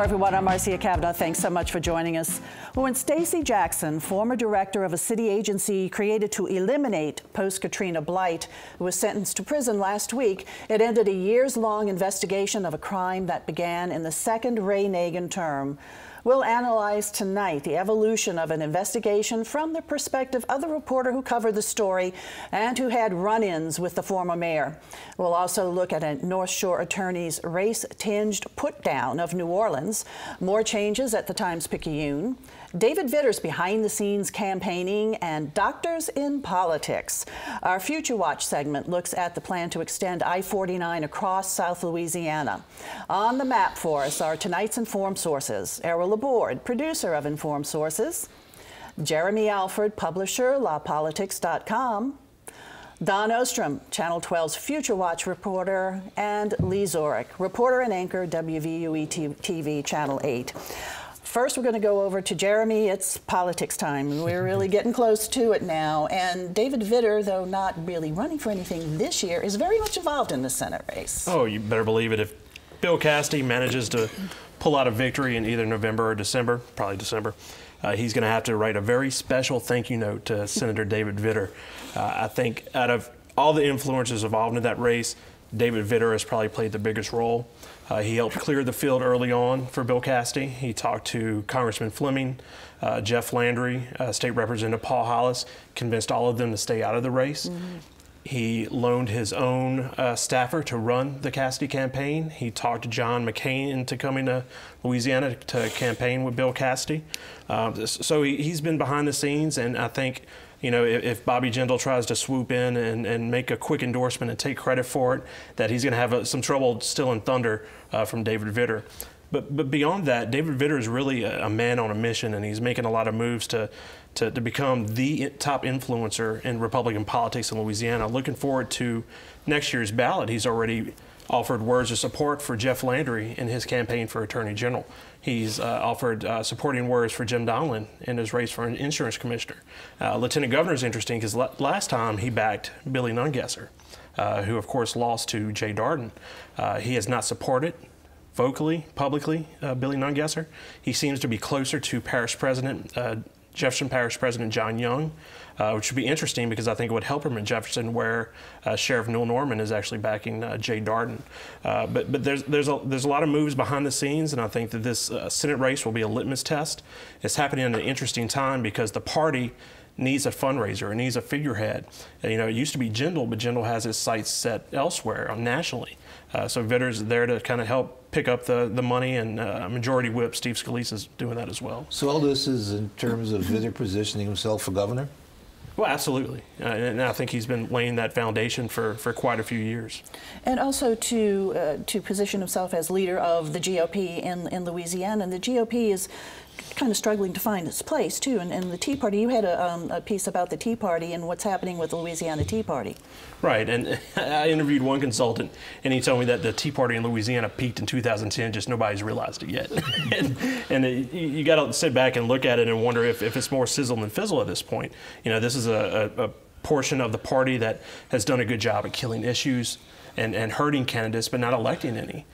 everyone. I'm Marcia Cavanaugh. Thanks so much for joining us. Well, when Stacey Jackson, former director of a city agency created to eliminate post-Katrina blight, was sentenced to prison last week, it ended a years-long investigation of a crime that began in the second Ray Nagin term. We'll analyze tonight the evolution of an investigation from the perspective of the reporter who covered the story and who had run-ins with the former mayor. We'll also look at a North Shore attorney's race-tinged put-down of New Orleans, more changes at the Times-Picayune, David Vitter's behind-the-scenes campaigning, and doctors in politics. Our Future Watch segment looks at the plan to extend I-49 across South Louisiana. On the map for us are tonight's Informed Sources. Errol, Laborde, producer of Informed Sources; Jeremy Alford, publisher, LawPolitics.com; Don Ostrtom, Channel 12's Future Watch reporter; and Lee Zorick, reporter and anchor, WVUE-TV, Channel 8. First, we're going to go over to Jeremy. It's politics time. We're really getting close to it now. And David Vitter, though not really running for anything this year, is very much involved in the Senate race. Oh, you better believe it. If Bill Cassidy manages to pull out a victory in either November or December, probably December, he's going to have to write a very special thank you note to Senator David Vitter. I think out of all the influencers involved in that race, David Vitter has probably played the biggest role. He helped clear the field early on for Bill Cassidy. He talked to Congressman Fleming, Jeff Landry, State Representative Paul Hollis, convinced all of them to stay out of the race. He loaned his own staffer to run the Cassidy campaign. He talked to John McCain into coming to Louisiana to campaign with Bill Cassidy. So he's been behind the scenes, and I think, you know, if Bobby Jindal tries to swoop in and make a quick endorsement and take credit for it, that he's going to have some trouble stealing thunder from David Vitter. But beyond that, David Vitter is really a man on a mission, and he's making a lot of moves to become the top influencer in Republican politics in Louisiana. Looking forward to next year's ballot. He's already offered words of support for Jeff Landry in his campaign for Attorney General. He's offered supporting words for Jim Donelon in his race for an insurance commissioner. Lieutenant Governor is interesting because last time he backed Billy Nungesser, who of course lost to Jay Darden. He has not supported vocally, publicly, Billy Nungesser. He seems to be closer to Parish President, Jefferson Parish President John Young, which would be interesting because I think it would help him in Jefferson, where Sheriff Neil Norman is actually backing Jay Darden. But there's a lot of moves behind the scenes, and I think that this Senate race will be a litmus test. It's happening at an interesting time because the party needs a fundraiser, it needs a figurehead. You know, it used to be Jindal, but Jindal has his sights set elsewhere, nationally. So Vitter's there to kind of help pick up the money, and Majority Whip Steve Scalise is doing that as well. So all this is in terms of Vitter positioning himself for governor? Well, absolutely. And I think he's been laying that foundation for quite a few years. And also to position himself as leader of the GOP in Louisiana. And the GOP is kind of struggling to find its place, too. And the Tea Party, you had a piece about the Tea Party and what's happening with the Louisiana Tea Party. Right. And I interviewed one consultant, and he told me that the Tea Party in Louisiana peaked in 2010, just nobody's realized it yet. You got to sit back and look at it and wonder if it's more sizzle than fizzle at this point. You know, this is a portion of the party that has done a good job at killing issues and hurting candidates, but not electing any.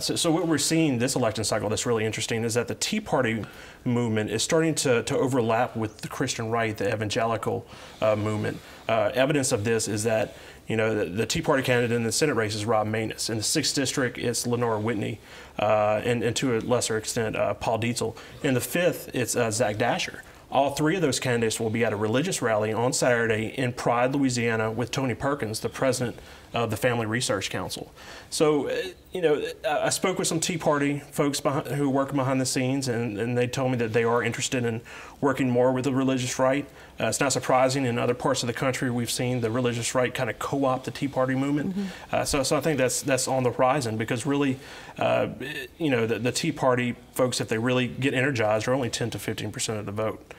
So what we're seeing this election cycle that's really interesting is that the Tea Party movement is starting to overlap with the Christian right, the evangelical movement. Evidence of this is that, you know, the Tea Party candidate in the Senate race is Rob Maness. In the 6th District, it's Lenora Whitney, and to a lesser extent, Paul Dietzel. In the 5th, it's Zach Dasher. All three of those candidates will be at a religious rally on Saturday in Pride, Louisiana, with Tony Perkins, the president of the Family Research Council. So, you know, I spoke with some Tea Party folks who work behind the scenes, and they told me that they are interested in working more with the religious right. It's not surprising. In other parts of the country, we've seen the religious right kind of co-opt the Tea Party movement. So I think that's on the horizon, because really, you know, the Tea Party folks, if they really get energized, are only 10 to 15% of the vote.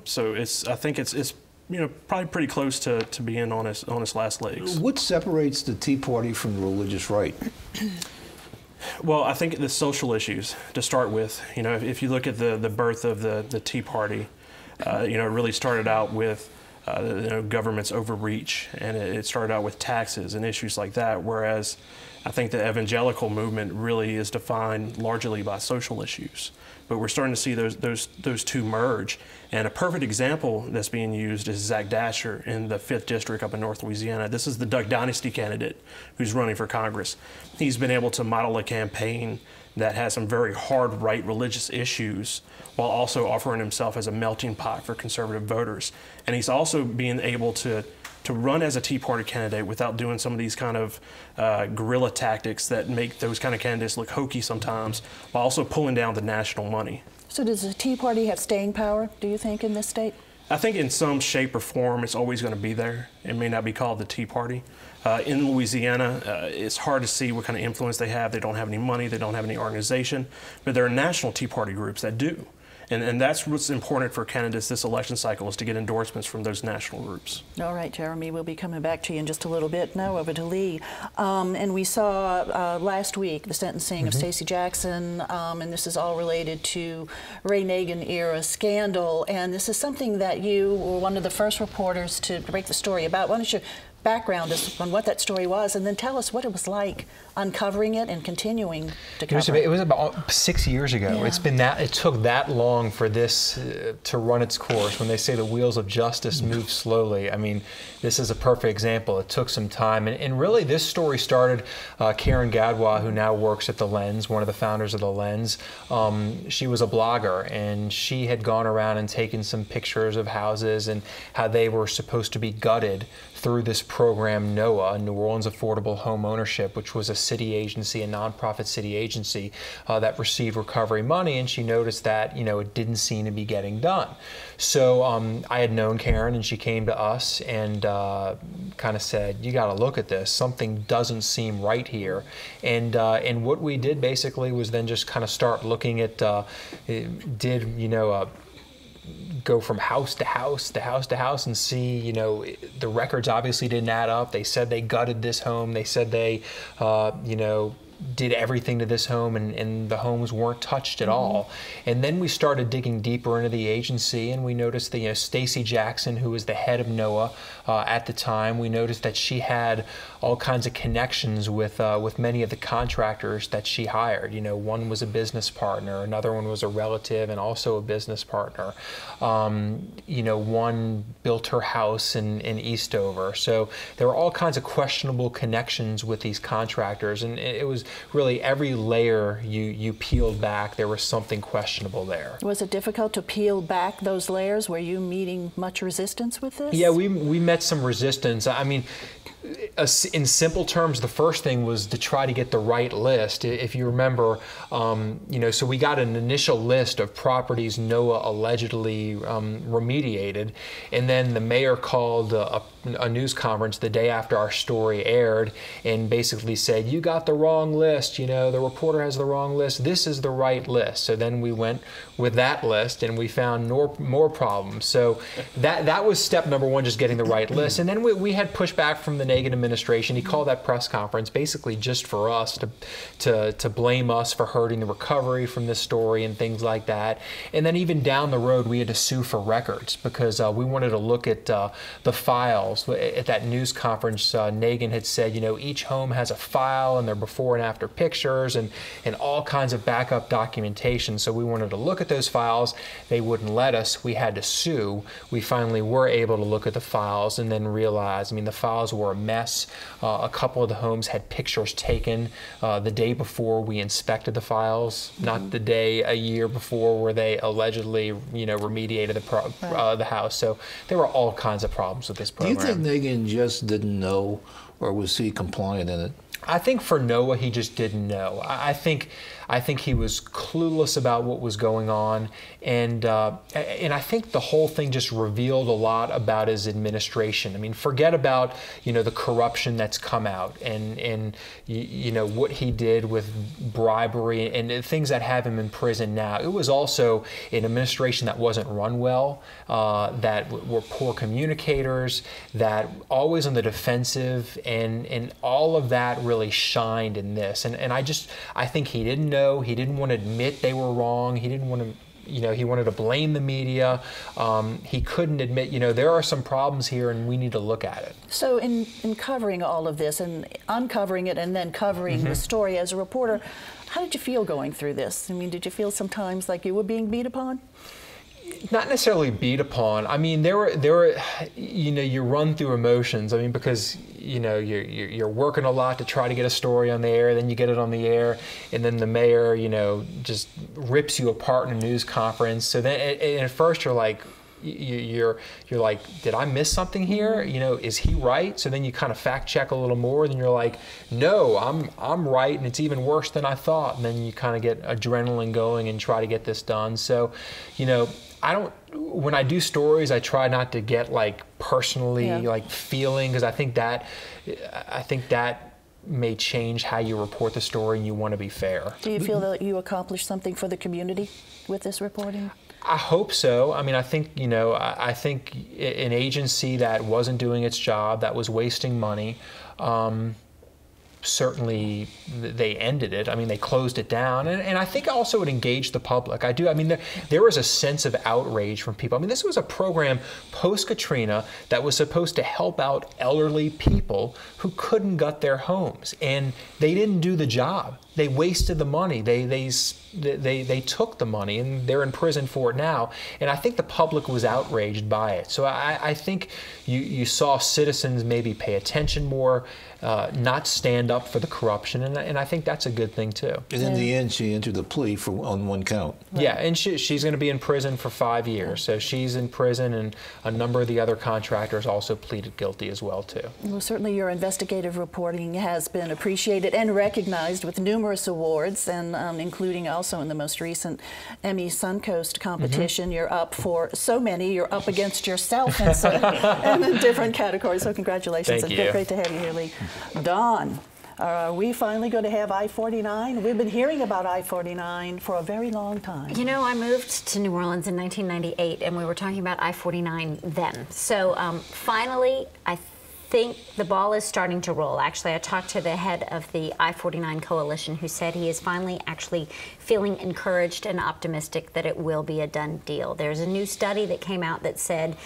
So I think it's you know, probably pretty close to being on its last legs. What separates the Tea Party from the religious right? Well, I think the social issues to start with. You know, if you look at the birth of the Tea Party, you know, it really started out with you know, government's overreach, and it started out with taxes and issues like that. Whereas I think the evangelical movement really is defined largely by social issues. But we're starting to see those two merge. And a perfect example that's being used is Zach Dasher in the 5th District up in North Louisiana. This is the Duck Dynasty candidate who's running for Congress. He's been able to model a campaign that has some very hard right religious issues while also offering himself as a melting pot for conservative voters. And he's also being able to run as a Tea Party candidate without doing some of these kind of guerrilla tactics that make those kind of candidates look hokey sometimes, while also pulling down the national money. So does the Tea Party have staying power, do you think, in this state? I think in some shape or form it's always going to be there. It may not be called the Tea Party. In Louisiana, it's hard to see what kind of influence they have. They don't have any money, they don't have any organization, but there are national Tea Party groups that do. And that's what's important for candidates this election cycle, is to get endorsements from those national groups. All right, Jeremy, we'll be coming back to you in just a little bit. Now over to Lee. And we saw last week the sentencing of Stacey Jackson, and this is all related to Ray Nagin era scandal. And this is something that you were one of the first reporters to break the story about. Why don't you background us on what that story was, and then tell us what it was like uncovering it and continuing to cover it. It was about 6 years ago. Yeah. It's been that, it took that long for this to run its course. When they say the wheels of justice move slowly, I mean, this is a perfect example. It took some time, and really this story started, Karen Gadwa, who now works at The Lens, one of the founders of The Lens. She was a blogger, and she had gone around and taken some pictures of houses and how they were supposed to be gutted through this program, NOAA, New Orleans Affordable Home Ownership, which was a city agency, a nonprofit city agency that received recovery money, and she noticed that, you know, it didn't seem to be getting done. So I had known Karen, and she came to us and kind of said, you got to look at this. Something doesn't seem right here. And what we did basically was then just kind of start looking at, go from house to house to house to house and see, you know, the records obviously didn't add up. They said they gutted this home. They said they, did everything to this home, and the homes weren't touched at all. And then we started digging deeper into the agency, and we noticed that, Stacey Jackson, who was the head of NOAA at the time, we noticed that she had all kinds of connections with many of the contractors that she hired. One was a business partner, another one was a relative and also a business partner. One built her house in Eastover. So there were all kinds of questionable connections with these contractors, and it was really every layer you peeled back, there was something questionable there. Was it difficult to peel back those layers? Were you meeting much resistance with this? Yeah, we met some resistance. I mean, in simple terms, the first thing was to try to get the right list. If you remember, so we got an initial list of properties NOAA allegedly remediated, and then the mayor called a news conference the day after our story aired and basically said, you got the wrong list, the reporter has the wrong list, this is the right list. So then we went with that list and we found more problems. So that was step number one, just getting the right list. And then we had pushback from the Nagin administration. He called that press conference basically just for us to blame us for hurting the recovery from this story and things like that. And then even down the road, we had to sue for records because we wanted to look at the files. At that news conference, Nagin had said, each home has a file and their before and after pictures and all kinds of backup documentation. So we wanted to look at those files. They wouldn't let us. We had to sue. We finally were able to look at the files and then realize, the files were a mess. A couple of the homes had pictures taken the day before we inspected the files, not the day a year before where they allegedly, remediated the house. So there were all kinds of problems with this program. Do you think Nagin just didn't know, or was he compliant in it? I think for NOAA, he just didn't know. I think he was clueless about what was going on, and I think the whole thing just revealed a lot about his administration. Forget about the corruption that's come out and what he did with bribery and things that have him in prison now. It was also an administration that wasn't run well, that were poor communicators, that always on the defensive, and all of that really shined in this. And I think he didn't know. He didn't want to admit they were wrong. He didn't want to he wanted to blame the media. He couldn't admit, there are some problems here and we need to look at it. So in covering all of this and uncovering it and then covering the story as a reporter, how did you feel going through this? I mean, did you feel sometimes like you were being beat upon? Not necessarily beat upon. I mean, there were, you run through emotions. I mean, because you're working a lot to try to get a story on the air, then you get it on the air, and then the mayor, just rips you apart in a news conference. So then, and at first you're like, you're like, did I miss something here? Is he right? So then you kind of fact check a little more. Then you're like, no, I'm right, and it's even worse than I thought. And then you kind of get adrenaline going and try to get this done. So, when I do stories, I try not to get like personally like feeling, because I think that may change how you report the story, and you want to be fair. Do you feel that you accomplished something for the community with this reporting? I hope so. I mean, I think, I think an agency that wasn't doing its job, that was wasting money, certainly they ended it. I mean, they closed it down. And I think also it engaged the public. I mean, there was a sense of outrage from people. I mean, this was a program post-Katrina that was supposed to help out elderly people who couldn't gut their homes. And they didn't do the job. They wasted the money. They took the money, and they're in prison for it now. And I think the public was outraged by it. So I think you saw citizens maybe pay attention more, not stand up for the corruption, and I think that's a good thing too. And in the end, she entered the plea on one count. Right. Yeah, and she's going to be in prison for 5 years. So she's in prison, and a number of the other contractors also pleaded guilty as well too. Well, certainly your investigative reporting has been appreciated and recognized with numerous awards, and including also in the most recent Emmy Suncoast competition. You're up for so many. You're up against yourself in different categories. So congratulations. Thank you. Great to have you here, Lee. Dawn, are we finally going to have I-49? We've been hearing about I-49 for a very long time. I moved to New Orleans in 1998, and we were talking about I-49 then. So finally, I think the ball is starting to roll. Actually, I talked to the head of the I-49 coalition, who said he is finally actually feeling encouraged and optimistic that it will be a done deal. There's a new study that came out that said,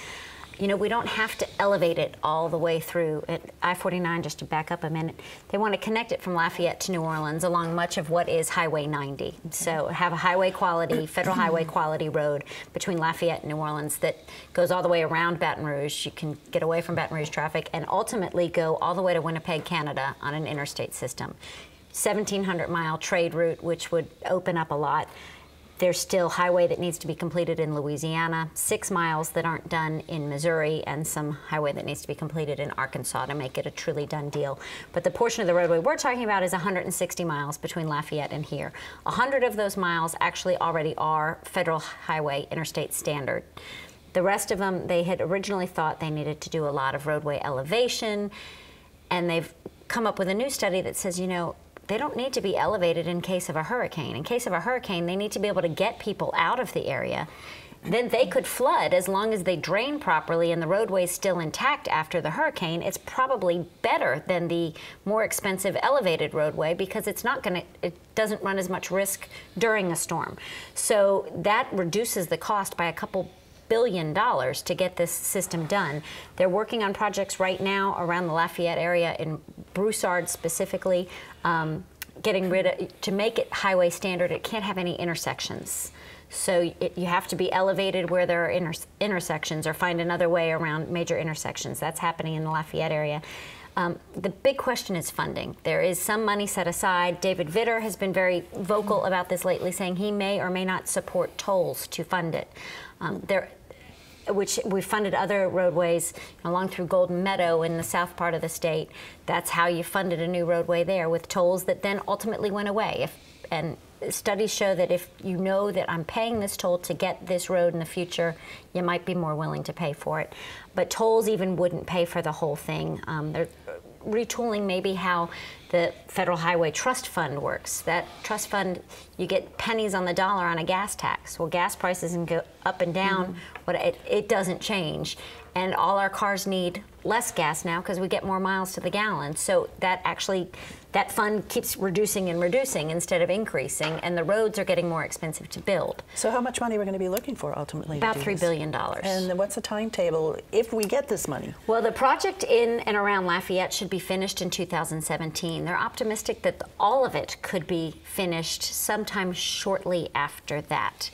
we don't have to elevate it all the way through. At I-49, just to back up a minute, they want to connect it from Lafayette to New Orleans along much of what is Highway 90. So have a highway quality, federal highway quality road between Lafayette and New Orleans that goes all the way around Baton Rouge. You can get away from Baton Rouge traffic and ultimately go all the way to Winnipeg, Canada on an interstate system. 1,700-mile trade route, which would open up a lot. There's still highway that needs to be completed in Louisiana, 6 miles that aren't done in Missouri, and some highway that needs to be completed in Arkansas to make it a truly done deal. But the portion of the roadway we're talking about is 160 miles between Lafayette and here. 100 of those miles actually already are federal highway interstate standard. The rest of them, they had originally thought they needed to do a lot of roadway elevation, and they've come up with a new study that says, they don't need to be elevated in case of a hurricane. In case of a hurricane, they need to be able to get people out of the area. Then they could flood as long as they drain properly and the roadway's still intact after the hurricane. It's probably better than the more expensive elevated roadway because it doesn't run as much risk during a storm. So that reduces the cost by a couple $1 billion to get this system done. They're working on projects right now around the Lafayette area, in Broussard specifically, to make it highway standard. It can't have any intersections. So you have to be elevated where there are intersections, or find another way around major intersections. That's happening in the Lafayette area. The big question is funding. There is some money set aside. David Vitter has been very vocal about this lately, saying he may or may not support tolls to fund it. Which we funded other roadways along through Golden Meadow in the south part of the state. That's how you funded a new roadway there, with tolls that then ultimately went away. And studies show that if you know that I'm paying this toll to get this road in the future, you might be more willing to pay for it. But tolls even wouldn't pay for the whole thing. They're retooling maybe how the Federal Highway Trust Fund works. That trust fund, you get pennies on the dollar on a gas tax. Well, gas prices can go up and down, but it doesn't change. And all our cars need less gas now because we get more miles to the gallon. So that fund keeps reducing and reducing instead of increasing, and the roads are getting more expensive to build. So how much money are we going to be looking for ultimately? About $3 billion. And what's the timetable if we get this money? Well, the project in and around Lafayette should be finished in 2017. They're optimistic that all of it could be finished sometime shortly after that.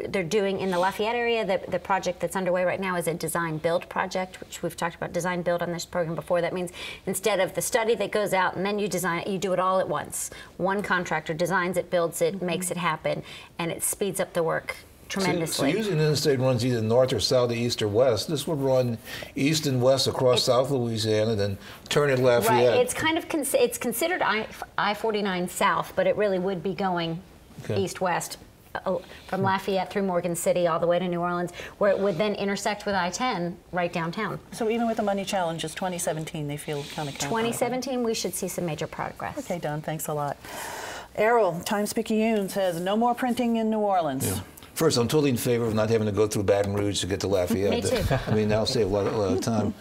They're doing, in the Lafayette area, the project that's underway right now is a design-build project, which we've talked about design-build on this program before. That means instead of the study that goes out and then you design it, you do it all at once. One contractor designs it, builds it, makes it happen, and it speeds up the work tremendously. So usually the interstate runs either north or south, or east or west. This would run east and west across South Louisiana, then turn at Lafayette. Right. It's kind of it's considered I-49 south, but it really would be going east-west from Lafayette through Morgan City all the way to New Orleans, where it would then intersect with I-10 right downtown. So even with the money challenges, 2017, they feel kind of confident. 2017, we should see some major progress. Okay, Don, thanks a lot. Errol, Times-Picayune says no more printing in New Orleans. Yeah. First, I'm totally in favor of not having to go through Baton Rouge to get to Lafayette. Me too. I mean, that'll save a lot of time.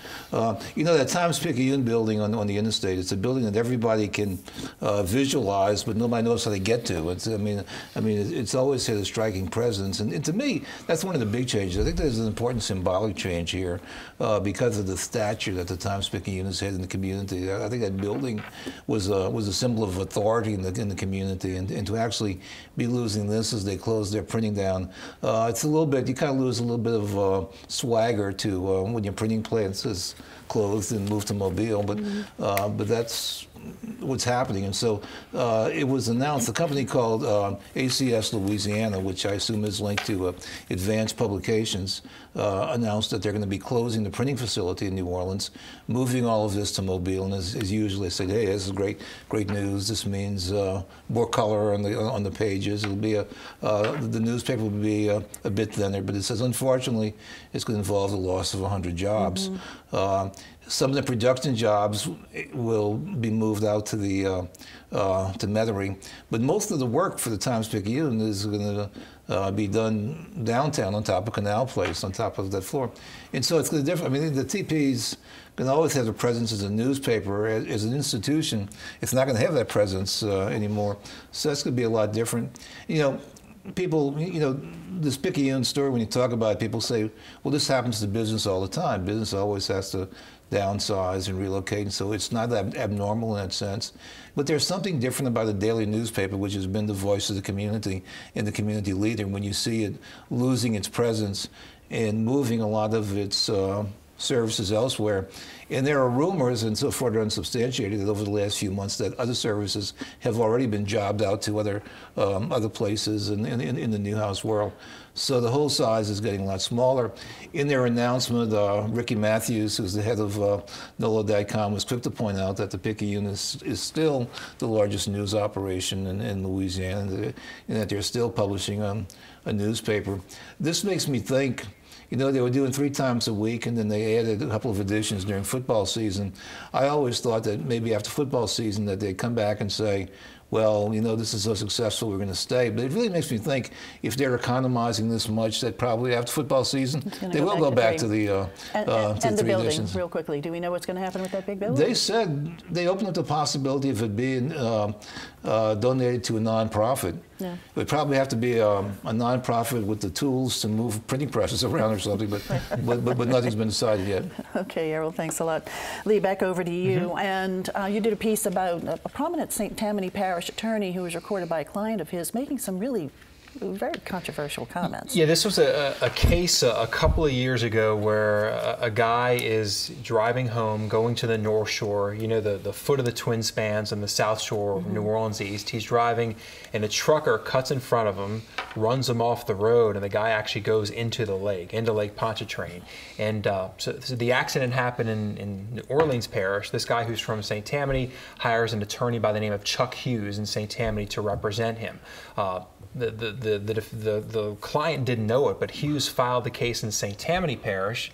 You know, that Times-Picayune building on the interstate, it's a building that everybody can visualize, but nobody knows how to get to. It's always had a striking presence. And to me, that's one of the big changes. I think there's an important symbolic change here because of the stature that the Times-Picayune has had in the community. I think that building was a symbol of authority in the community. And to actually be losing this as they close their printing down, it's a little bit, you kind of lose a little bit of swagger to when your printing plant is closed and moved to Mobile, but that's what's happening. And so it was announced, a company called ACS Louisiana, which I assume is linked to Advanced Publications, announced that they're going to be closing the printing facility in New Orleans, moving all of this to Mobile. And as usual, they said, hey, this is great news. This means more color on the pages. It'll be the newspaper will be a bit thinner, but it says, unfortunately, it's going to involve the loss of 100 jobs. Some of the production jobs will be moved out to to Metairie, but most of the work for the Times-Picayune is going to be done downtown on top of Canal Place, on top of that floor. And so it's going to differ. I mean, the TP's going to always have a presence as a newspaper, as an institution. It's not going to have that presence anymore. So that's going to be a lot different. You know, people, you know, this Picayune story, when you talk about it, people say, well, this happens to business all the time. Business always has to downsize and relocate, and so it's not that abnormal in that sense. But there's something different about a daily newspaper, which has been the voice of the community and the community leader, when you see it losing its presence and moving a lot of its services elsewhere. And there are rumors, and so far they're unsubstantiated, that over the last few months that other services have already been jobbed out to other places in the Newhouse world. So the whole size is getting a lot smaller. In their announcement, Ricky Matthews, who's the head of NOLA.com, was quick to point out that the Picayune is still the largest news operation in Louisiana, and that they're still publishing a newspaper. This makes me think, you know, they were doing 3 times a week, and then they added a couple of editions during football season. I always thought that maybe after football season that they'd come back and say, well, you know, this is so successful, we're going to stay. But it really makes me think, if they're economizing this much, that probably after football season, they will go back to the and the 3 building, editions. real quickly. Do we know what's going to happen with that big building? They said they opened up the possibility of it being donated to a nonprofit. Yeah. It would probably have to be a nonprofit with the tools to move printing presses around or something, but nothing's been decided yet. Okay, Errol, thanks a lot. Lee, back over to you. And you did a piece about a prominent St. Tammany Parish attorney who was recorded by a client of his making some really very controversial comments. Yeah, this was a case a couple of years ago where a guy is driving home, going to the North Shore, you know, the foot of the Twin Spans and the South Shore of New Orleans East. He's driving, and a trucker cuts in front of him, runs him off the road, and the guy actually goes into Lake Pontchartrain. And so the accident happened in New Orleans Parish. This guy who's from St. Tammany hires an attorney by the name of Chuck Hughes in St. Tammany to represent him. The client didn't know it, but Hughes filed the case in St. Tammany Parish.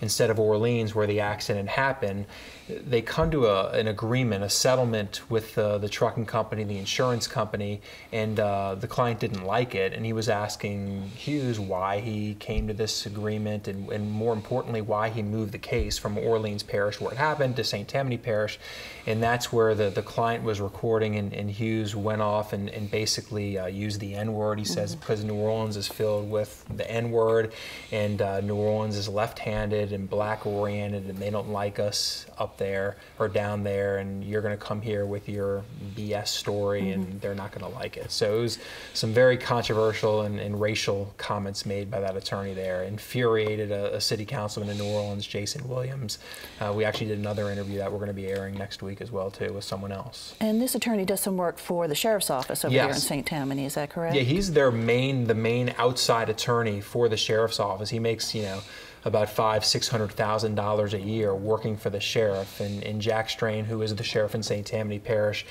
instead of Orleans where the accident happened. They come to an agreement, a settlement with the trucking company, the insurance company, and the client didn't like it, and he was asking Hughes why he came to this agreement, and more importantly, why he moved the case from Orleans Parish where it happened to St. Tammany Parish. And that's where the client was recording, and Hughes went off and basically used the N-word. He says because New Orleans is filled with the N-word, and New Orleans is left-handed and black-oriented, and they don't like us up there or down there, and you're going to come here with your BS story, and they're not going to like it. So it was some very controversial and racial comments made by that attorney there. Infuriated a city councilman in New Orleans, Jason Williams. We actually did another interview that we're going to be airing next week as well, too, with someone else. And this attorney does some work for the sheriff's office over there in St. Tammany, is that correct? Yeah, he's the main outside attorney for the sheriff's office. He makes, about $500,000–600,000 a year working for the sheriff. And Jack Strain, who is the sheriff in St. Tammany Parish,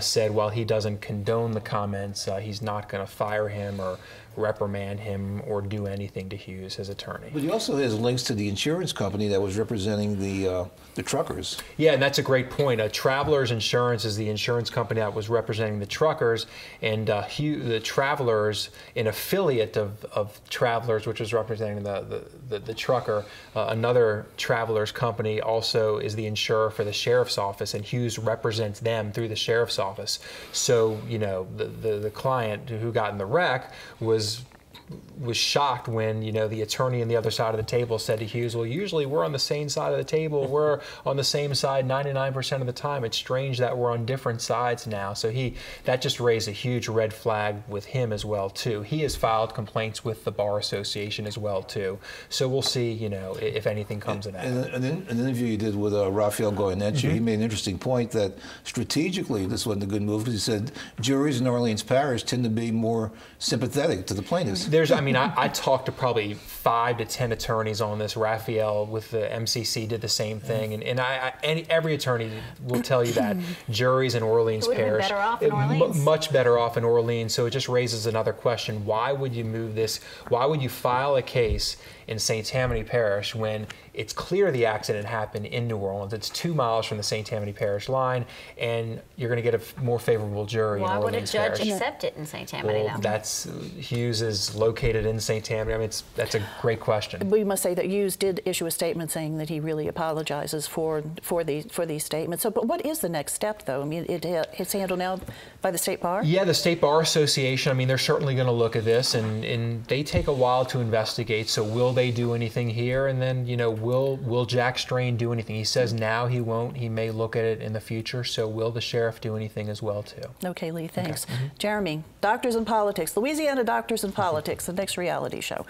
said while he doesn't condone the comments, he's not going to fire him or reprimand him or do anything to Hughes, his attorney. But he also has links to the insurance company that was representing the truckers. Yeah, and that's a great point. Travelers Insurance is the insurance company that was representing the truckers, and the Travelers, an affiliate of Travelers, which was representing the trucker, another Travelers company also is the insurer for the sheriff's office, and Hughes represents them through the sheriff's office. So, the client who got in the wreck was shocked when the attorney on the other side of the table said to Hughes, well, usually we're on the same side of the table, we're on the same side 99% of the time. It's strange that we're on different sides now. So that just raised a huge red flag with him as well too. He has filed complaints with the Bar Association as well too. So we'll see if anything comes of that. And an interview you did with Raphael Goyeneche, he made an interesting point that strategically this wasn't a good move, because he said juries in Orleans Parish tend to be more sympathetic to the plaintiffs. I talked to probably 5 to 10 attorneys on this. Raphael with the MCC did the same thing, and every attorney will tell you that juries in Orleans Parish better off in Orleans. Much better off in Orleans. So it just raises another question: why would you move this? Why would you file a case in St. Tammany Parish when it's clear the accident happened in New Orleans? It's 2 miles from the St. Tammany Parish line, and you're going to get a more favorable jury in Orleans Parish. Why would a judge accept it in St. Tammany? Well, Hughes is located in St. Tammany. That's a great question. We must say that Hughes did issue a statement saying that he really apologizes for these statements. So, but what is the next step, though? It's handled now by the State Bar? Yeah, the State Bar Association, they're certainly going to look at this, and they take a while to investigate. So will they do anything here? And then, will Jack Strain do anything? He says now he won't. He may look at it in the future. So will the sheriff do anything as well, too? Okay, Lee, thanks. Okay. Jeremy, Doctors in Politics, Louisiana Doctors in Politics, the next reality show.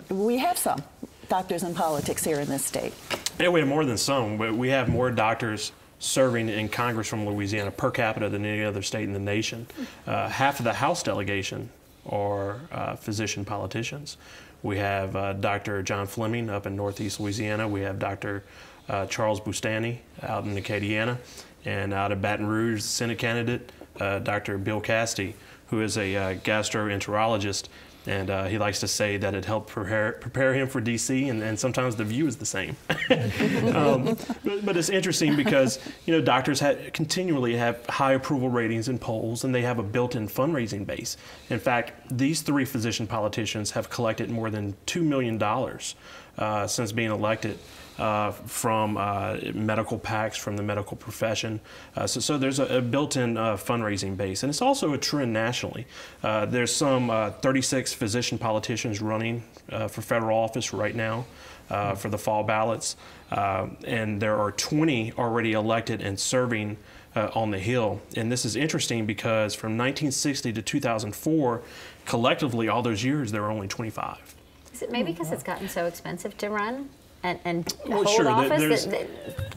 We have some doctors in politics here in this state. Yeah, we have more than some. We have more doctors serving in Congress from Louisiana per capita than any other state in the nation. Half of the House delegation are physician politicians. We have Dr. John Fleming up in Northeast Louisiana. We have Dr. Charles Bustani out in Acadiana. And out of Baton Rouge, Senate candidate, Dr. Bill Cassidy, who is a gastroenterologist. And he likes to say that it helped prepare him for D.C., and sometimes the view is the same. But it's interesting because, doctors continually have high approval ratings in polls, and they have a built-in fundraising base. In fact, these 3 physician politicians have collected more than $2 million since being elected. From medical PACs, from the medical profession. So there's a built-in fundraising base. And it's also a trend nationally. There's some 36 physician politicians running for federal office right now for the fall ballots. And there are 20 already elected and serving on the Hill. And this is interesting because from 1960 to 2004, collectively, all those years, there were only 25. Is it maybe because it's gotten so expensive to run? And well, hold sure, office,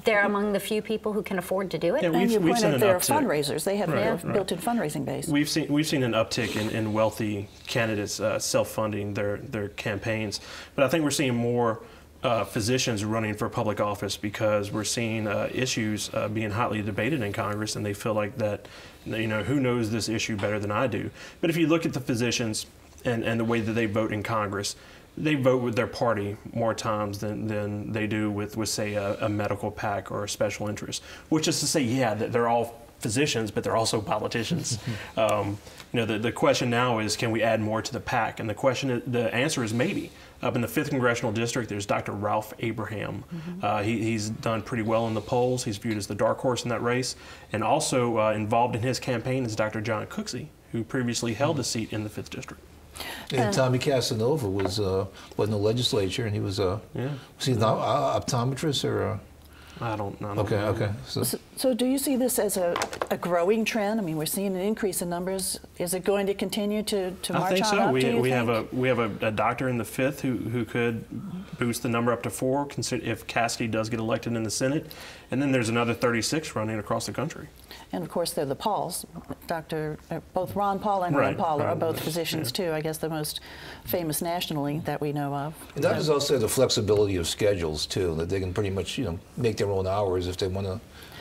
they're among the few people who can afford to do it. Yeah, and you we've seen pointed they're fundraisers. They have a built-in fundraising base. We've seen an uptick in wealthy candidates self-funding their campaigns. But I think we're seeing more physicians running for public office because we're seeing issues being hotly debated in Congress, and they feel like that, who knows this issue better than I do. But if you look at the physicians and the way that they vote in Congress, they vote with their party more times than they do with say, a medical PAC or a special interest, which is to say, yeah, that they're all physicians, but they're also politicians. The question now is, can we add more to the PAC? And the answer is maybe. Up in the 5th Congressional District, there's Dr. Ralph Abraham. He's done pretty well in the polls. He's viewed as the dark horse in that race. And also involved in his campaign is Dr. John Cooksey, who previously held a seat in the 5th District. And Tommy Casanova was in the legislature, and he was was he an optometrist or? I don't know. Okay. So do you see this as a growing trend? I mean, we're seeing an increase in numbers. Is it going to continue to march on up? I think so. We have a doctor in the 5th who could boost the number up to 4 if Cassidy does get elected in the Senate, and then there's another 36 running across the country. And of course, they're the Pauls. Both Ron Paul and Ron Paul are both physicians too. I guess the most famous nationally that we know of. And doctors also have the flexibility of schedules too, that they can pretty much make their own hours if they want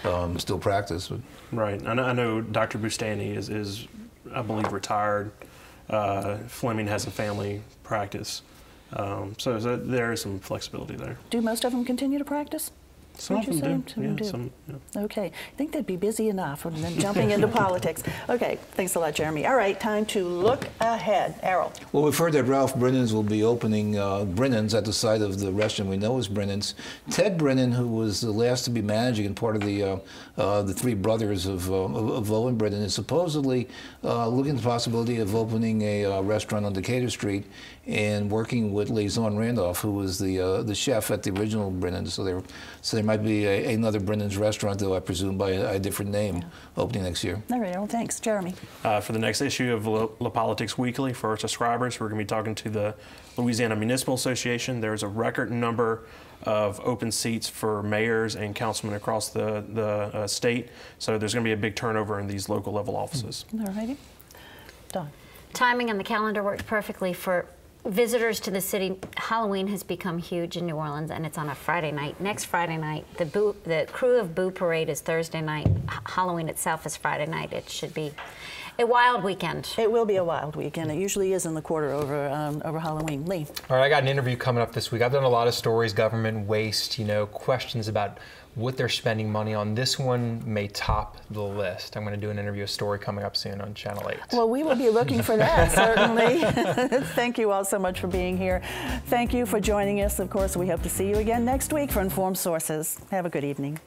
to still practice. Right. I know Dr. Bustani is I believe retired. Fleming has a family practice, so there is some flexibility there. Do most of them continue to practice? Some of them do. Some. Okay. I think they'd be busy enough and then jumping into politics. Okay. Thanks a lot, Jeremy. All right. Time to look ahead. Errol. Well, we've heard that Ralph Brennan's will be opening Brennan's at the site of the restaurant we know as Brennan's. Ted Brennan, who was the last to be managing and part of the 3 brothers of Owen Brennan, is supposedly looking at the possibility of opening a restaurant on Decatur Street and working with Liaison Randolph, who was the chef at the original Brennan's. So there might be another Brennan's restaurant, though I presume by a different name, opening next year. All right, Errol, thanks. Jeremy. For the next issue of La Politics Weekly, for our subscribers, we're going to be talking to the Louisiana Municipal Association. There's a record number of open seats for mayors and councilmen across the state, so there's going to be a big turnover in these local level offices. All righty. Dawn. Timing on the calendar worked perfectly for visitors to the city. Halloween has become huge in New Orleans, and it's on a Friday night. Next Friday night, the Crew of Boo Parade is Thursday night. Halloween itself is Friday night. It should be a wild weekend. It will be a wild weekend. It usually is in the quarter over Halloween. Lee. All right, I got an interview coming up this week. I've done a lot of stories, government, waste, questions about what they're spending money on. This one may top the list. I'm going to do an interview, a story coming up soon on Channel 8. Well, we will be looking for that, certainly. Thank you all so much for being here. Thank you for joining us. Of course, we hope to see you again next week for Informed Sources. Have a good evening.